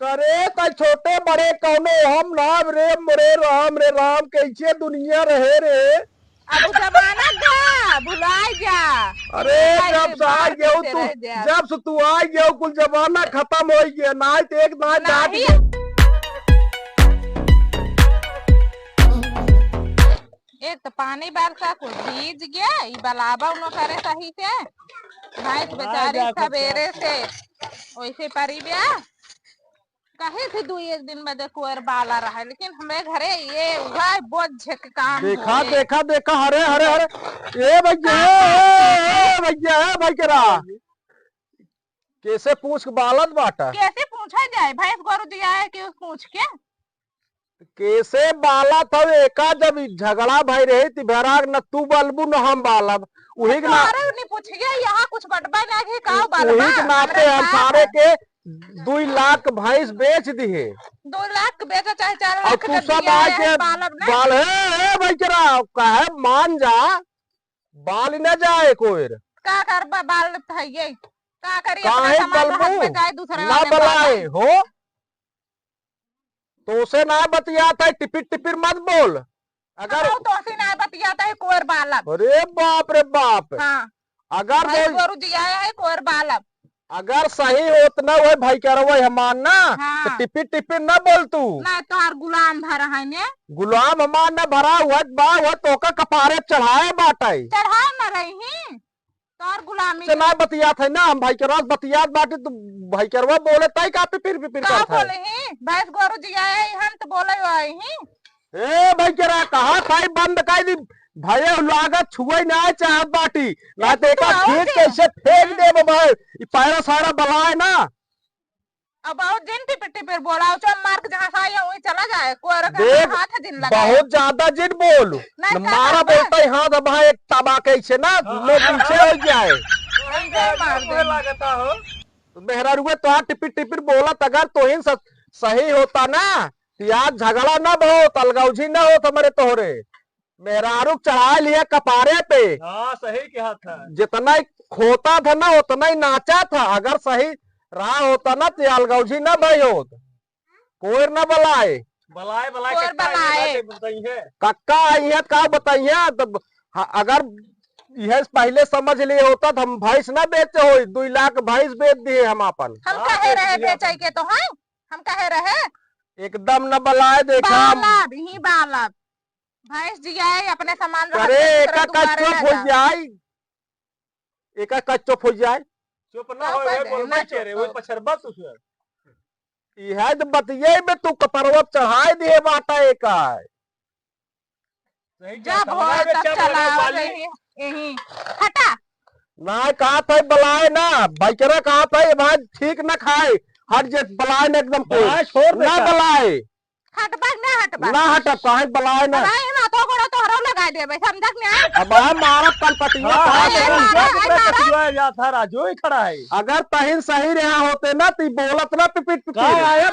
करे त छोटे बड़े कौनो हम नाम रे मोरे रे राम कैसे दुनिया रहे रे। अब उ जमाना गा भुलाए जा। अरे जब से आ गयो तू, जब से तू आ गयो कुल जमाना खत्म हो गया। ना तो एक ना डांट नहीं एक तो पानी बरसा कुछ भीज गया ई बलाबा उनो करे सही से भैंस बेचारी सवेरे से वैसे परी बिया कहे थे दू एक दिन में कुएर बाला रहा लेकिन हमें घरे ये हुआ बहुत झक काम देखा देखा देखा हरे हरे हरे ए भैया भाई करा कैसे पूछ बालत बाटा कैसे पूछा जाए भैंस गोरु दिया है कि पूछ के कैसे बाला था एका जब झगड़ा भाई रहे तिभरा न तू बलबू न हम बालब वही के ना नहीं पूछ गया यहाँ कुछ बटबा नहीं का वही के नाते हम सारे के 2 लाख भैंस बेच दिए 2 लाख बेचा चाहे 4 और लाख तू सब आके बाल है भाई करा कहे मान जा बाल न जाए कोई का कर बाल था ये का करी काहे बलबू ना बलाए हो तो उसे ना बतिया था टिपिर टिपिर मत बोल अगर तो से ना बतियाता है कोर बालब। अरे बाप रे बाप हाँ अगर गोरु दिया है कोर बालब अगर सही होत ना वो भाई कह रहा है मानना हाँ। तो टिपिर टिपिर ना बोल तू ना तो हर गुलाम भरा है ने गुलाम हमार न भरा हुआ बा हुआ तो का कपारे चढ़ाए बाटाई चढ़ा न रही तोर गुलामी से ना बतिया थे ना हम भाई के रात बतियात बाटे तो भाई करवा बोले ताई का पिपिर पिपिर का करता बोले ही भैंस गोरु दिया है हम तो बोले आई ही ए भाई करा कहा था बंद कर दी भाई लागत छुए ना चाहत बाटी ना तो एक खींच कैसे फेंक दे भाई पैरा सारा बलाए ना अब बहुत दिन टिपिर टिपिर बोला चल मार के जहाँ से आया वहीं चला जाए कोर देख हाथ दिन लगा बहुत ज्यादा जिन बोल मारा बोलता है हाँ दबा एक तबाके से ना लो पीछे हो जाए लगता हो मेहरा रुए तो टिपिर टिपिर बोला अगर तो ही सही होता ना यार झगड़ा ना बहुत अलगौजी ना हो हमारे तोहरे मेहरारू चढ़ा लिया कपारे पे। हाँ सही कहा था जितना ही खोता था ना उतना ही नाचा था अगर सही रहा होता ना तो अलगौजी ना भाई होत कोई ना बलाए बलाए कोर बलाए कक्का आई है का बताइए तब अगर यह पहले समझ लिए होता तो हम भैंस ना बेचे हो 2 लाख भैंस बेच दिए हम अपन हम कहे रहे बेचे के तो हैं हम कहे रहे एकदम न बलाए देखा बालब ही बालब भैंस दिया है अपने सामान अरे एक चुप हो जाए एक चुप हो जाए चुप ना हो बोल चेहरे वो पछर बस उसमें यह तो बतिये में तू कपरवा चढ़ाए दिए बाटा एक जब हो तब चला यही हटा ना कहा था बलाए ना भाई करा कहा था ये भाई ठीक ना खाए हर जगह बलाए ना एकदम छोड़ ना बलाए हटबा ना हट कहा बलाए ना तो गोड़ा तोहरो लगा देबे समझक नहीं अब मारा कल पटिया था राजू ही खड़ा है अगर तहिन सही रहा होते ना तो बोलत ना पिपिट आया